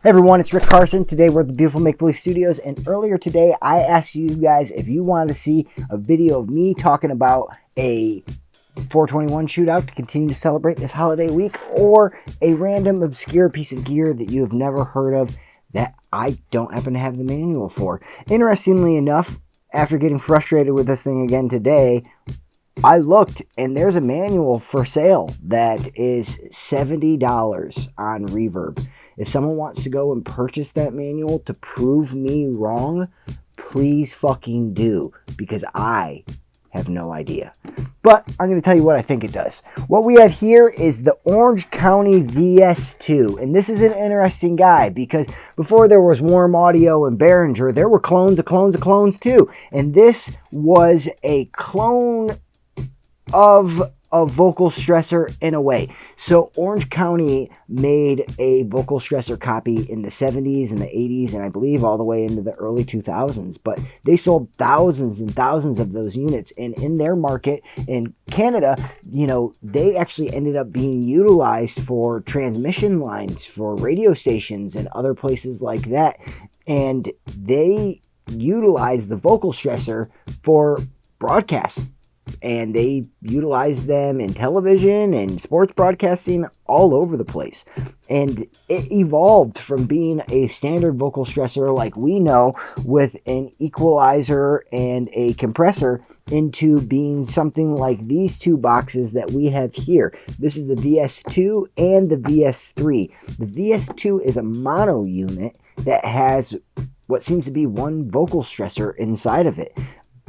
Hey everyone, it's Rick Carson. Today we're at the beautiful Make Believe Studios, and earlier today I asked you guys if you wanted to see a video of me talking about a 421 shootout to continue to celebrate this holiday week, or a random obscure piece of gear that you have never heard of that I don't happen to have the manual for. Interestingly enough, after getting frustrated with this thing again today, I looked and there's a manual for sale that is $70 on Reverb. If someone wants to go and purchase that manual to prove me wrong, please fucking do, because I have no idea. But I'm going to tell you what I think it does. What we have here is the Orange County VS2, and this is an interesting guy because before there was Warm Audio and Behringer, there were clones of clones of clones too, and this was a clone of a vocal stressor in a way. So Orange County made a vocal stressor copy in the 70s and the 80s, and I believe all the way into the early 2000s, but they sold thousands and thousands of those units, and in their market in Canada, they actually ended up being utilized for transmission lines for radio stations and other places like that, and they utilized the vocal stressor for broadcast. And they utilized them in television and sports broadcasting all over the place. And it evolved from being a standard vocal stressor like we know with an equalizer and a compressor into being something like these two boxes that we have here. This is the VS2 and the VS3. The VS2 is a mono unit that has what seems to be one vocal stressor inside of it.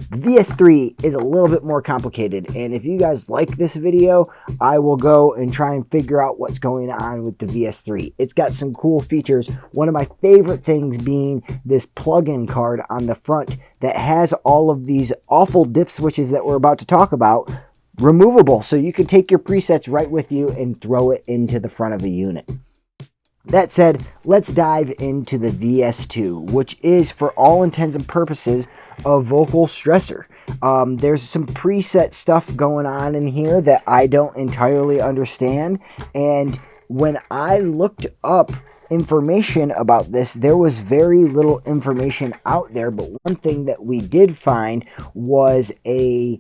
The VS3 is a little bit more complicated, and if you guys like this video, I will go and try and figure out what's going on with the VS3. It's got some cool features, one of my favorite things being this plug-in card on the front that has all of these awful dip switches that we're about to talk about removable, so you can take your presets right with you and throw it into the front of a unit. That said, let's dive into the VS2, which is, for all intents and purposes, a vocal stressor. There's some preset stuff going on in here that I don't entirely understand, and when I looked up information about this, there was very little information out there, but one thing that we did find was a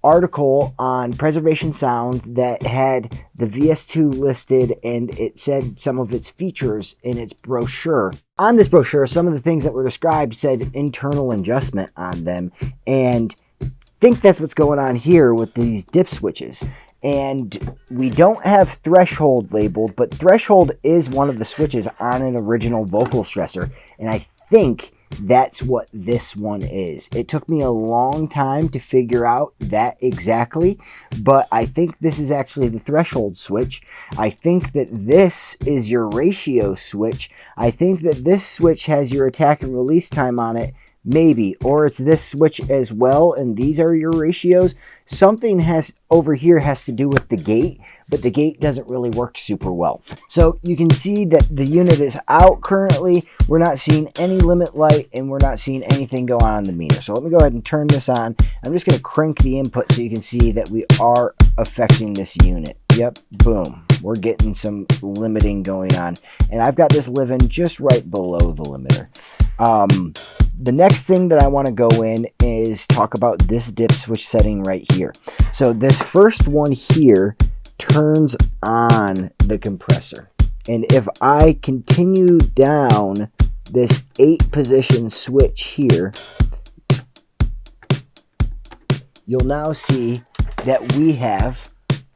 article on Preservation Sound that had the VS2 listed, and it said some of its features in its brochure. On this brochure, some of the things that were described said internal adjustment on them, and I think that's what's going on here with these dip switches. And we don't have threshold labeled, but threshold is one of the switches on an original vocal stressor, and I think that's what this one is. It took me a long time to figure out that exactly, but I think this is actually the threshold switch. I think that this is your ratio switch. I think that this switch has your attack and release time on it, maybe, or it's this switch as well, and these are your ratios. Something has over here has to do with the gate, but the gate doesn't really work super well. So you can see that the unit is out currently. We're not seeing any limit light, and we're not seeing anything go on the meter. So let me go ahead and turn this on. I'm just going to crank the input so you can see that we are affecting this unit. Yep, boom. We're getting some limiting going on, and I've got this living just right below the limiter. The next thing that I want to go in is talk about this dip switch setting right here. So this first one here turns on the compressor, and if I continue down this 8 position switch here, you'll now see that we have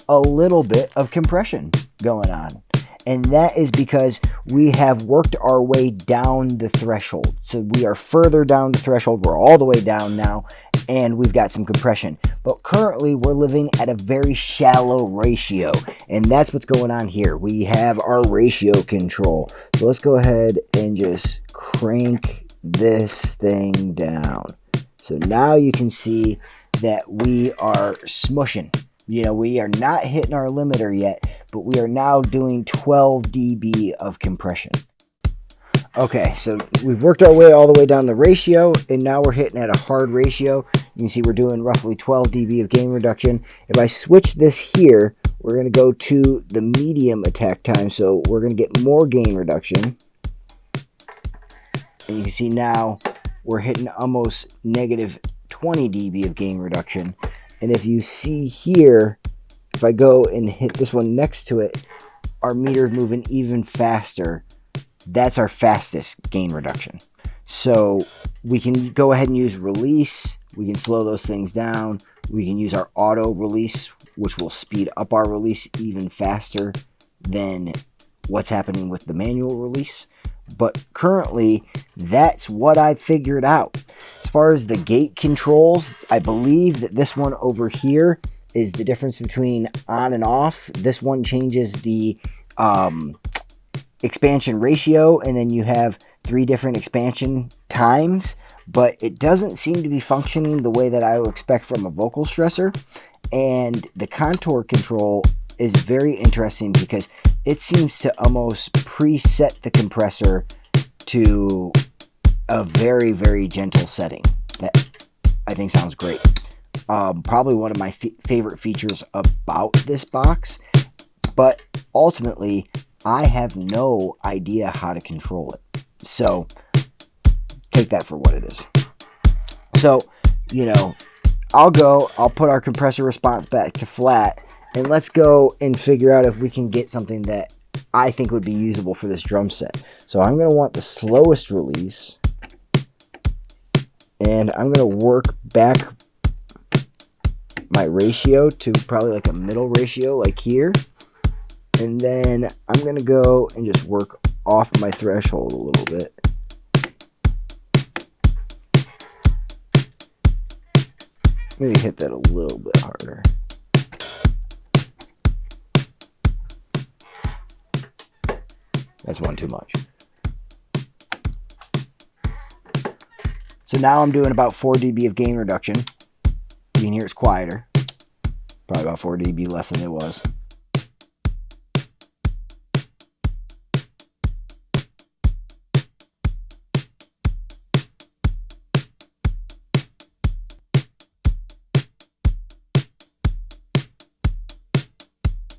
a little bit of compression going on. And that is because we have worked our way down the threshold. So we are further down the threshold. We're all the way down now, and we've got some compression. But currently, we're living at a very shallow ratio, and that's what's going on here. We have our ratio control. So let's go ahead and just crank this thing down. So now you can see that we are smushing. We are not hitting our limiter yet, but we are now doing 12 dB of compression. Okay, so we've worked our way all the way down the ratio, and now we're hitting at a hard ratio. You can see we're doing roughly 12 dB of gain reduction. If I switch this here, we're going to go to the medium attack time, so we're going to get more gain reduction. And you can see now we're hitting almost negative 20 dB of gain reduction. And if you see here, if I go and hit this one next to it, our meter's moving even faster. That's our fastest gain reduction. So we can go ahead and use release. We can slow those things down. We can use our auto release, which will speed up our release even faster than what's happening with the manual release. But currently, that's what I figured out. As far as the gate controls, I believe that this one over here is the difference between on and off. This one changes the expansion ratio, and then you have 3 different expansion times, but it doesn't seem to be functioning the way that I would expect from a vocal stressor. And the contour control is very interesting because it seems to almost preset the compressor to a very, very gentle setting. That I think sounds great. Probably one of my favorite features about this box, but ultimately I have no idea how to control it. So take that for what it is. So, you know, I'll put our compressor response back to flat, and let's go and figure out if we can get something that I think would be usable for this drum set. So I'm going to want the slowest release, and I'm going to work back my ratio to probably like a middle ratio like here. And then I'm going to go and just work off my threshold a little bit. Maybe hit that a little bit harder. That's one too much. So now I'm doing about 4 dB of gain reduction. You can hear it's quieter. Probably about 4 dB less than it was.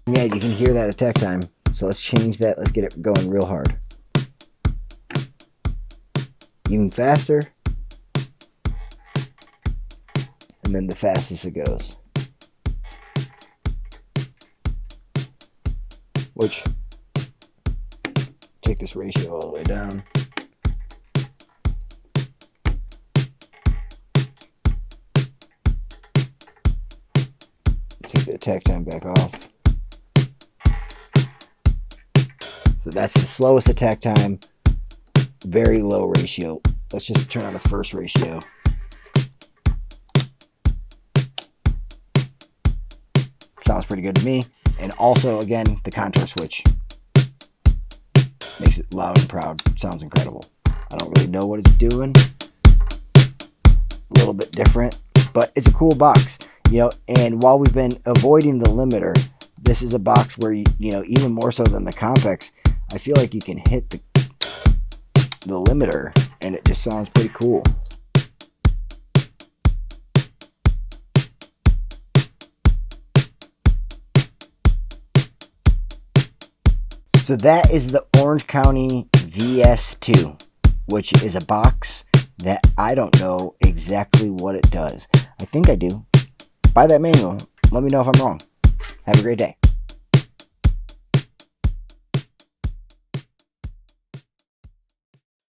Yeah, you can hear that attack time. So let's change that. Let's get it going real hard. Even faster. And then the fastest it goes. Which, take this ratio all the way down. Take the attack time back off. So that's the slowest attack time, very low ratio. Let's just turn on the first ratio. Sounds pretty good to me. And also, again, the contour switch makes it loud and proud. Sounds incredible. I don't really know what it's doing. A little bit different, but it's a cool box. You know, and while we've been avoiding the limiter, this is a box where, you know, even more so than the Compex, I feel like you can hit the limiter and it just sounds pretty cool. So that is the Orange County VS2, which is a box that I don't know exactly what it does. I think I do. Buy that manual. Let me know if I'm wrong. Have a great day.